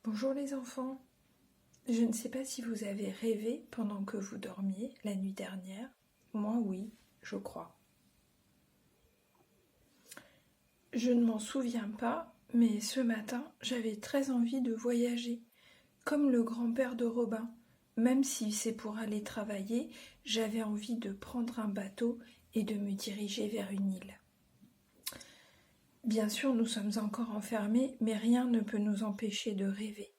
Bonjour les enfants, je ne sais pas si vous avez rêvé pendant que vous dormiez la nuit dernière. Moi oui, je crois. Je ne m'en souviens pas, mais ce matin j'avais très envie de voyager, comme le grand-père de Robin. Même si c'est pour aller travailler, j'avais envie de prendre un bateau et de me diriger vers une île. Bien sûr, nous sommes encore enfermés, mais rien ne peut nous empêcher de rêver.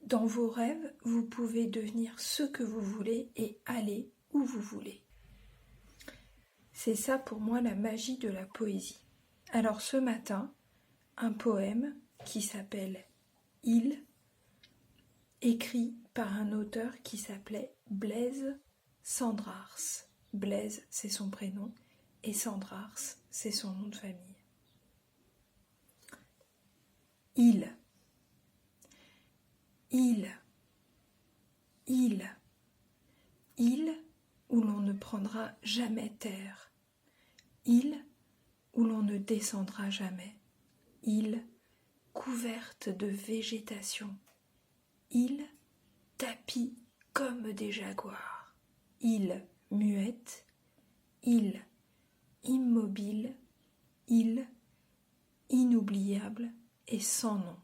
Dans vos rêves, vous pouvez devenir ce que vous voulez et aller où vous voulez. C'est ça pour moi la magie de la poésie. Alors ce matin, un poème qui s'appelle « Île », écrit par un auteur qui s'appelait Blaise Cendrars. Blaise, c'est son prénom, et Cendrars, c'est son nom de famille. Île. Île, île, île où l'on ne prendra jamais terre, île où l'on ne descendra jamais, île couverte de végétation, île tapie comme des jaguars, île muette, île immobile, île inoubliable et sans nom.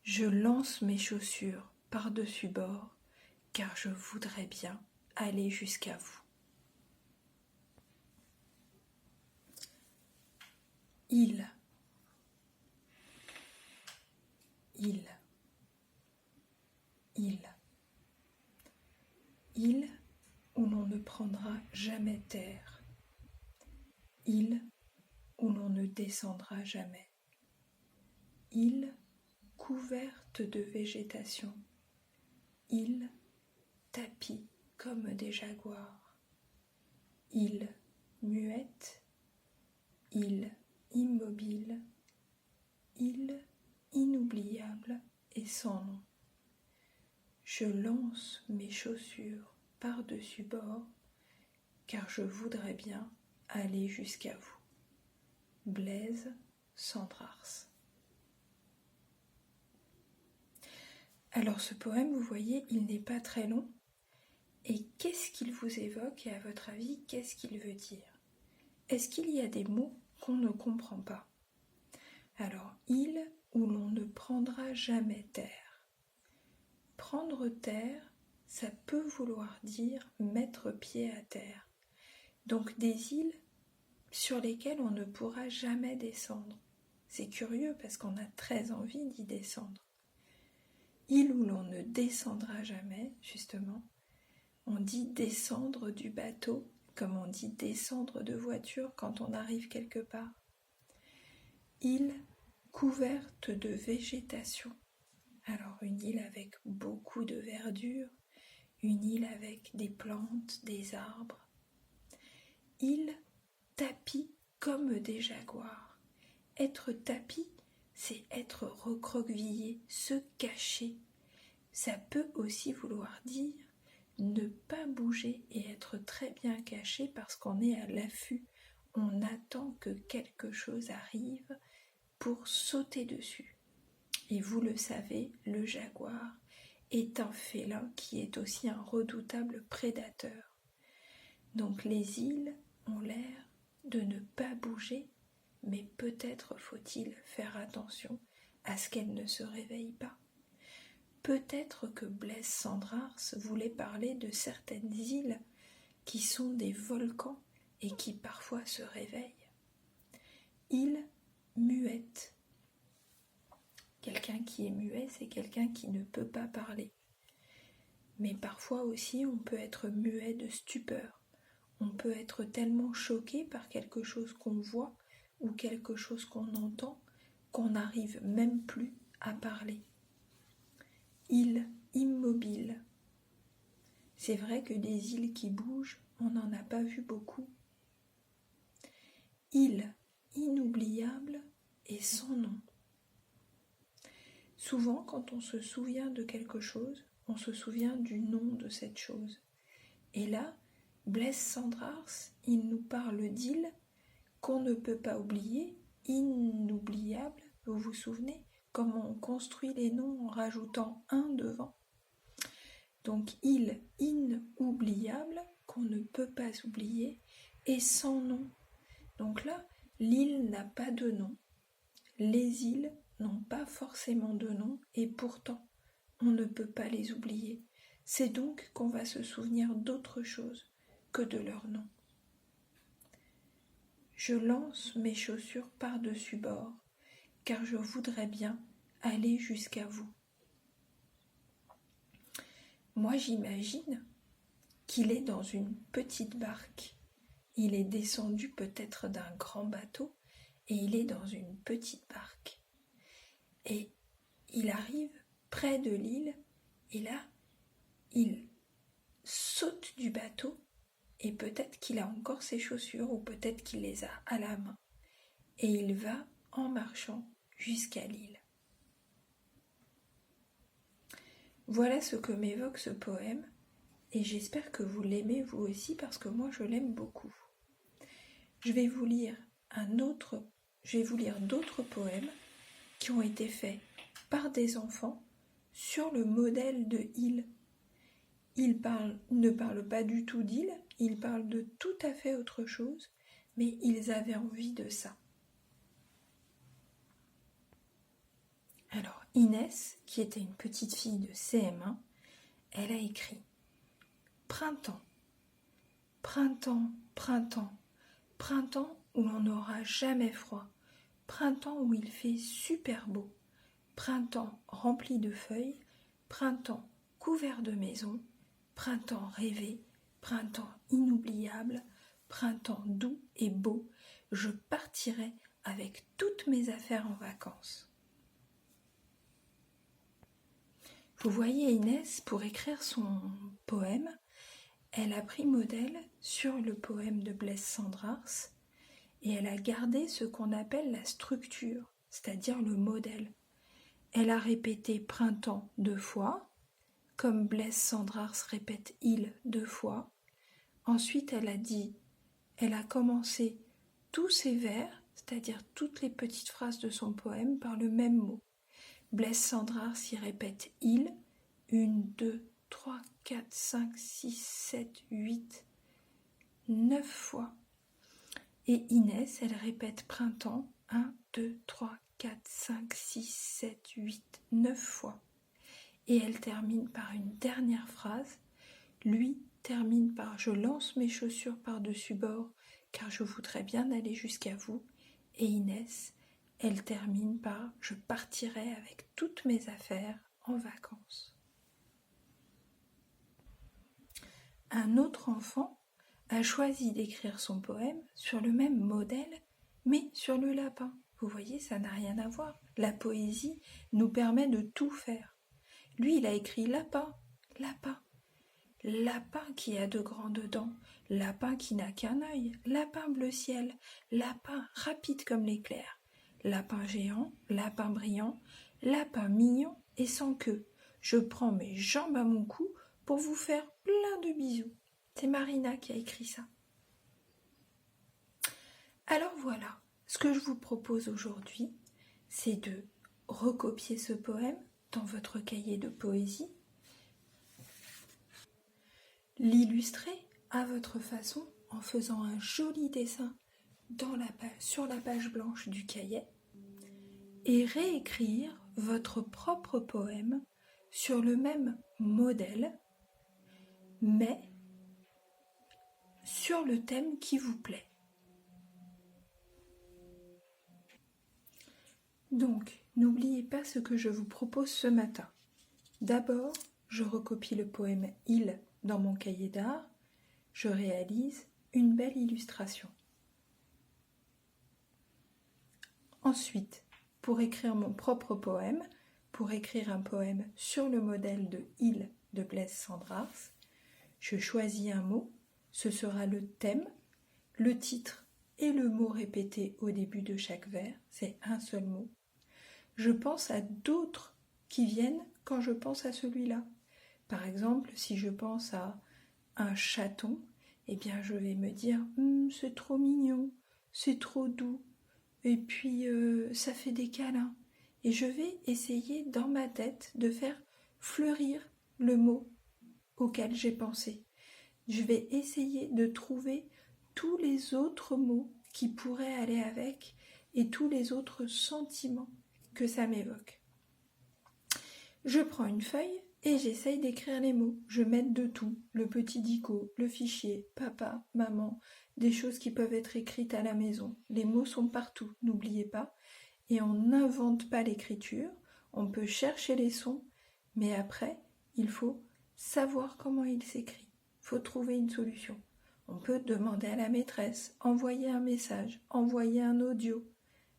Je lance mes chaussures par-dessus bord, car je voudrais bien aller jusqu'à vous. Île, île, île, île où l'on ne prendra jamais terre, île où l'on ne descendra jamais, île couverte de végétation, île tapie comme des jaguars, île muette, île immobile, île inoubliable et sans nom. Je lance mes chaussures par-dessus bord, car je voudrais bien aller jusqu'à vous. Blaise Cendrars. Alors ce poème, vous voyez, il n'est pas très long. Et qu'est-ce qu'il vous évoque et à votre avis, qu'est-ce qu'il veut dire? Est-ce qu'il y a des mots qu'on ne comprend pas? Alors, île où l'on ne prendra jamais terre. Prendre terre, ça peut vouloir dire mettre pied à terre. Donc des îles sur lesquelles on ne pourra jamais descendre. C'est curieux parce qu'on a très envie d'y descendre. Île où l'on ne descendra jamais, justement. On dit descendre du bateau, comme on dit descendre de voiture quand on arrive quelque part. Île couverte de végétation. Alors une île avec beaucoup de verdure, une île avec des plantes, des arbres. Île tapie comme des jaguars. Être tapis, c'est être recroquevillé, se cacher. Ça peut aussi vouloir dire ne pas bouger et être très bien caché parce qu'on est à l'affût. On attend que quelque chose arrive pour sauter dessus. Et vous le savez, le jaguar est un félin qui est aussi un redoutable prédateur. Donc les îles ont l'air de ne pas bouger, mais peut-être faut-il faire attention à ce qu'elles ne se réveillent pas. Peut-être que Blaise Cendrars voulait parler de certaines îles qui sont des volcans et qui parfois se réveillent. Île muette. Quelqu'un qui est muet, c'est quelqu'un qui ne peut pas parler. Mais parfois aussi, on peut être muet de stupeur. On peut être tellement choqué par quelque chose qu'on voit ou quelque chose qu'on entend qu'on n'arrive même plus à parler. Île immobile. C'est vrai que des îles qui bougent, on n'en a pas vu beaucoup. Île inoubliable et sans nom. Souvent, quand on se souvient de quelque chose, on se souvient du nom de cette chose. Et là, Blaise Cendrars, il nous parle d'îles qu'on ne peut pas oublier, inoubliables, vous vous souvenez? comme on construit les noms en rajoutant un devant. Donc il, inoubliable, qu'on ne peut pas oublier, et sans nom. Donc là, l'île n'a pas de nom. Les îles n'ont pas forcément de nom, et pourtant, on ne peut pas les oublier. C'est donc qu'on va se souvenir d'autre chose que de leur nom. Je lance mes chaussures par-dessus bord, car je voudrais bien aller jusqu'à vous. Moi, j'imagine qu'il est dans une petite barque. Il est descendu peut-être d'un grand bateau et il est dans une petite barque. Et il arrive près de l'île et là, il saute du bateau et peut-être qu'il a encore ses chaussures ou peut-être qu'il les a à la main. Et il va en marchant jusqu'à l'île. Voilà ce que m'évoque ce poème et j'espère que vous l'aimez vous aussi parce que moi je l'aime beaucoup. Je vais vous lire d'autres poèmes qui ont été faits par des enfants sur le modèle de île. Ils ne parlent pas du tout d'île, ils parlent de tout à fait autre chose, mais ils avaient envie de ça. Alors Inès, qui était une petite fille de CM1, elle a écrit « Printemps, printemps, printemps, printemps où l'on n'aura jamais froid, printemps où il fait super beau, printemps rempli de feuilles, printemps couvert de maisons, printemps rêvé, printemps inoubliable, printemps doux et beau, je partirai avec toutes mes affaires en vacances. » Vous voyez Inès, pour écrire son poème, elle a pris modèle sur le poème de Blaise Cendrars et elle a gardé ce qu'on appelle la structure, c'est-à-dire le modèle. Elle a répété printemps 2 fois, comme Blaise Cendrars répète île 2 fois. Ensuite, elle a commencé tous ses vers, c'est-à-dire toutes les petites phrases de son poème, par le même mot. Blaise Cendrars y répète île 1, 2, 3, 4, 5, 6, 7, 8, 9 fois. Et Inès, elle répète printemps 1, 2, 3, 4, 5, 6, 7, 8, 9 fois. Et elle termine par une dernière phrase. Lui termine par « Je lance mes chaussures par-dessus bord, car je voudrais bien aller jusqu'à vous. » Et Inès, elle termine par « Je partirai avec toutes mes affaires en vacances. » Un autre enfant a choisi d'écrire son poème sur le même modèle, mais sur le lapin. Vous voyez, ça n'a rien à voir. La poésie nous permet de tout faire. Lui, il a écrit lapin, lapin. Lapin qui a de grandes dents, lapin qui n'a qu'un œil, lapin bleu ciel, lapin rapide comme l'éclair, lapin géant, lapin brillant, lapin mignon et sans queue. Je prends mes jambes à mon cou pour vous faire plein de bisous. C'est Marina qui a écrit ça. Alors voilà, ce que je vous propose aujourd'hui, c'est de recopier ce poème dans votre cahier de poésie, l'illustrer à votre façon en faisant un joli dessin sur la page blanche du cahier et réécrire votre propre poème sur le même modèle, mais sur le thème qui vous plaît. Donc, n'oubliez pas ce que je vous propose ce matin. D'abord, je recopie le poème « Île » dans mon cahier d'art. Je réalise une belle illustration. Ensuite, pour écrire mon propre poème, pour écrire un poème sur le modèle de « Île » de Blaise Cendrars, je choisis un mot, ce sera le thème, le titre et le mot répété au début de chaque vers, c'est un seul mot. Je pense à d'autres qui viennent quand je pense à celui-là. Par exemple, si je pense à un chaton, eh bien je vais me dire « c'est trop mignon, c'est trop doux, et puis ça fait des câlins ». et je vais essayer dans ma tête de faire fleurir le mot auquel j'ai pensé. Je vais essayer de trouver tous les autres mots qui pourraient aller avec et tous les autres sentiments que ça m'évoque. Je prends une feuille et j'essaye d'écrire les mots. Je mets de tout, le petit dico, le fichier, papa, maman, des choses qui peuvent être écrites à la maison. Les mots sont partout, n'oubliez pas. Et on n'invente pas l'écriture, on peut chercher les sons, mais après, il faut savoir comment il s'écrit. Il faut trouver une solution. On peut demander à la maîtresse, envoyer un message, envoyer un audio.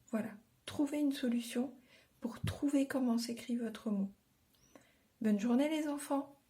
Voilà, trouver une solution pour trouver comment s'écrit votre mot. Bonne journée les enfants!